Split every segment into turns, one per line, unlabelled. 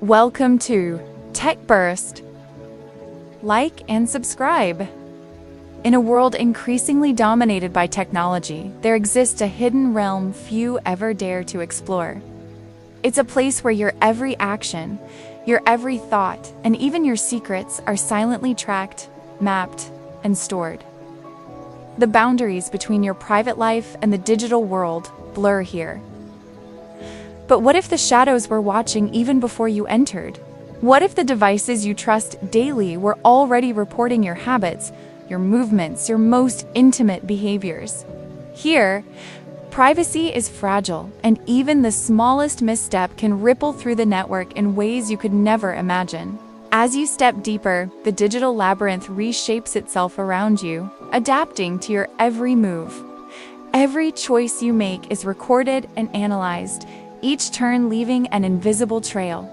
Welcome to Tech Burst. Like and subscribe. In a world increasingly dominated by technology, there exists a hidden realm few ever dare to explore. It's a place where your every action, your every thought, and even your secrets are silently tracked, mapped, and stored. The boundaries between your private life and the digital world blur here. But what if the shadows were watching even before you entered? What if the devices you trust daily were already reporting your habits, your movements, your most intimate behaviors? Here, privacy is fragile, and even the smallest misstep can ripple through the network in ways you could never imagine. As you step deeper, the digital labyrinth reshapes itself around you, adapting to your every move. Every choice you make is recorded and analyzed, each turn leaving an invisible trail.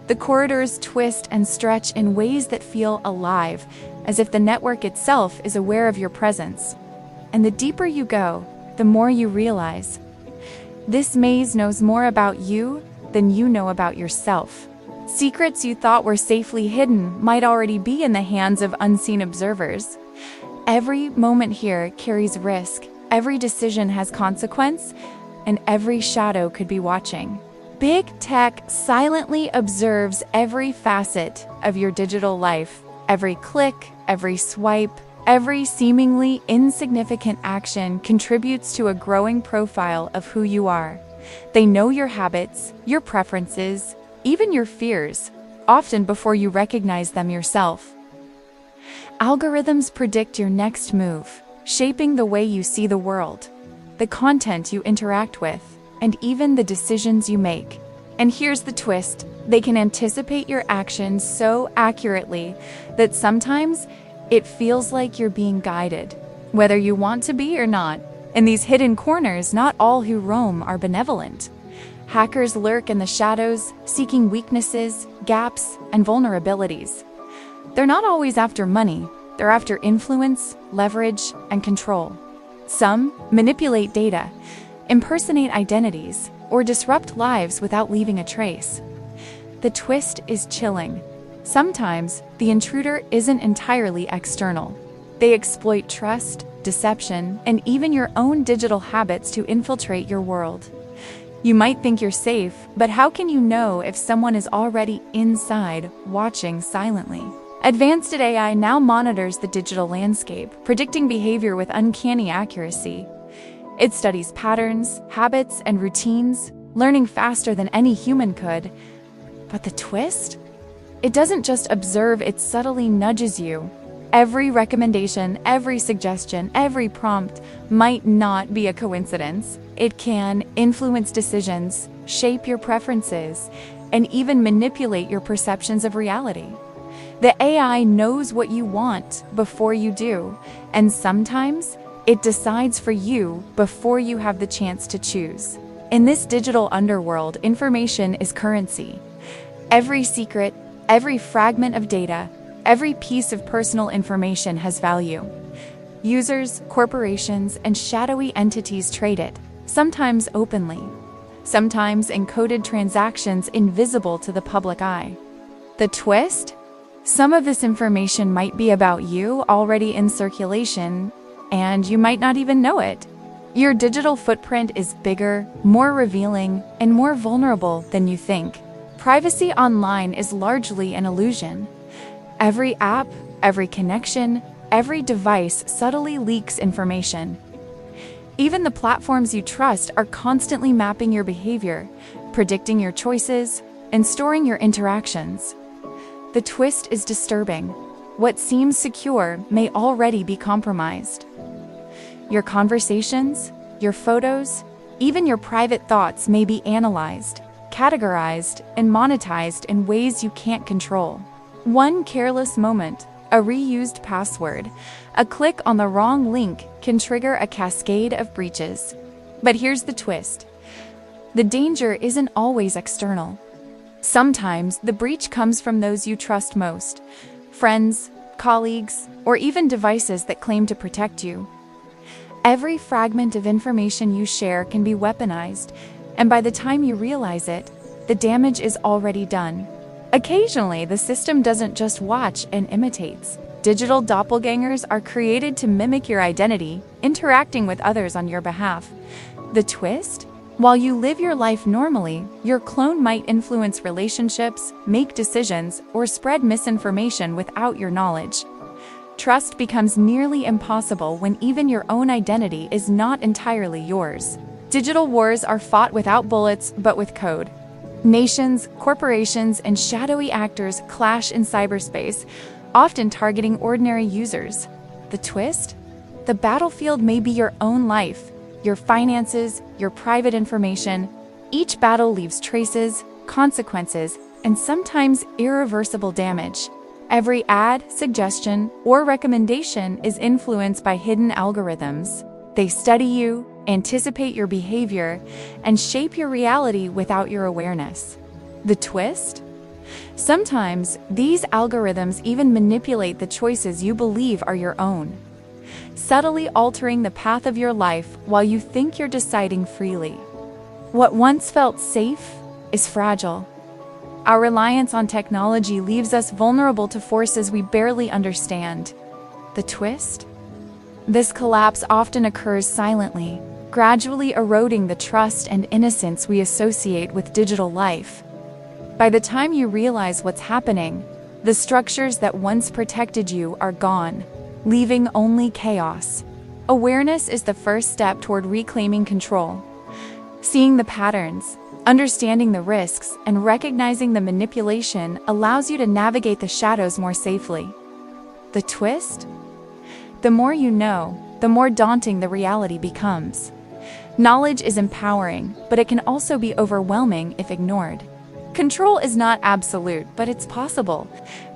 The corridors twist and stretch in ways that feel alive, as if the network itself is aware of your presence. And the deeper you go, the more you realize. This maze knows more about you than you know about yourself. Secrets you thought were safely hidden might already be in the hands of unseen observers. Every moment here carries risk, every decision has consequence, and every shadow could be watching. Big tech silently observes every facet of your digital life. Every click, every swipe, every seemingly insignificant action contributes to a growing profile of who you are. They know your habits, your preferences, even your fears, often before you recognize them yourself. Algorithms predict your next move, shaping the way you see the world, the content you interact with, and even the decisions you make. And here's the twist: they can anticipate your actions so accurately that sometimes it feels like you're being guided, whether you want to be or not. In these hidden corners, not all who roam are benevolent. Hackers lurk in the shadows, seeking weaknesses, gaps, and vulnerabilities. They're not always after money, they're after influence, leverage, and control. Some manipulate data, impersonate identities, or disrupt lives without leaving a trace. The twist is chilling. Sometimes the intruder isn't entirely external. They exploit trust, deception, and even your own digital habits to infiltrate your world. You might think you're safe, but how can you know if someone is already inside, watching silently? Advanced AI now monitors the digital landscape, predicting behavior with uncanny accuracy. It studies patterns, habits, and routines, learning faster than any human could. But the twist? It doesn't just observe, it subtly nudges you. Every recommendation, every suggestion, every prompt might not be a coincidence. It can influence decisions, shape your preferences, and even manipulate your perceptions of reality. The AI knows what you want before you do, and sometimes it decides for you before you have the chance to choose. In this digital underworld, information is currency. Every secret, every fragment of data, every piece of personal information has value. Users, corporations, and shadowy entities trade it, sometimes openly, sometimes encoded transactions invisible to the public eye. The twist? Some of this information might be about you, already in circulation, and you might not even know it. Your digital footprint is bigger, more revealing, and more vulnerable than you think. Privacy online is largely an illusion. Every app, every connection, every device subtly leaks information. Even the platforms you trust are constantly mapping your behavior, predicting your choices, and storing your interactions. The twist is disturbing. What seems secure may already be compromised. Your conversations, your photos, even your private thoughts may be analyzed, categorized, and monetized in ways you can't control. One careless moment, a reused password, a click on the wrong link can trigger a cascade of breaches. But here's the twist: the danger isn't always external. Sometimes the breach comes from those you trust most: friends, colleagues, or even devices that claim to protect you. Every fragment of information you share can be weaponized, and by the time you realize it, the damage is already done. Occasionally, the system doesn't just watch and imitates. Digital doppelgangers are created to mimic your identity, interacting with others on your behalf. The twist? While you live your life normally, your clone might influence relationships, make decisions, or spread misinformation without your knowledge. Trust becomes nearly impossible when even your own identity is not entirely yours. Digital wars are fought without bullets, but with code. Nations, corporations, and shadowy actors clash in cyberspace, often targeting ordinary users. The twist? The battlefield may be your own life, your finances, your private information. Each battle leaves traces, consequences, and sometimes irreversible damage. Every ad, suggestion, or recommendation is influenced by hidden algorithms. They study you, anticipate your behavior, and shape your reality without your awareness. The twist? Sometimes, these algorithms even manipulate the choices you believe are your own, subtly altering the path of your life while you think you're deciding freely. What once felt safe is fragile. Our reliance on technology leaves us vulnerable to forces we barely understand. The twist? This collapse often occurs silently, gradually eroding the trust and innocence we associate with digital life. By the time you realize what's happening, the structures that once protected you are gone, leaving only chaos. Awareness is the first step toward reclaiming control. Seeing the patterns, understanding the risks, and recognizing the manipulation allows you to navigate the shadows more safely. The twist? The more you know, the more daunting the reality becomes. Knowledge is empowering, but it can also be overwhelming if ignored. Control is not absolute, but it's possible.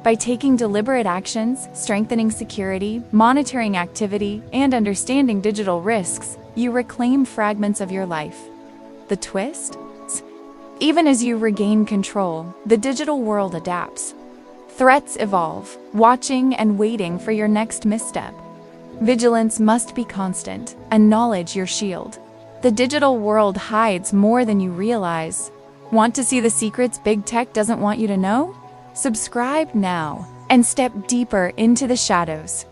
By taking deliberate actions, strengthening security, monitoring activity, and understanding digital risks, you reclaim fragments of your life. The twist? Even as you regain control, the digital world adapts. Threats evolve, watching and waiting for your next misstep. Vigilance must be constant, and knowledge your shield. The digital world hides more than you realize. Want to see the secrets big tech doesn't want you to know? Subscribe now and step deeper into the shadows.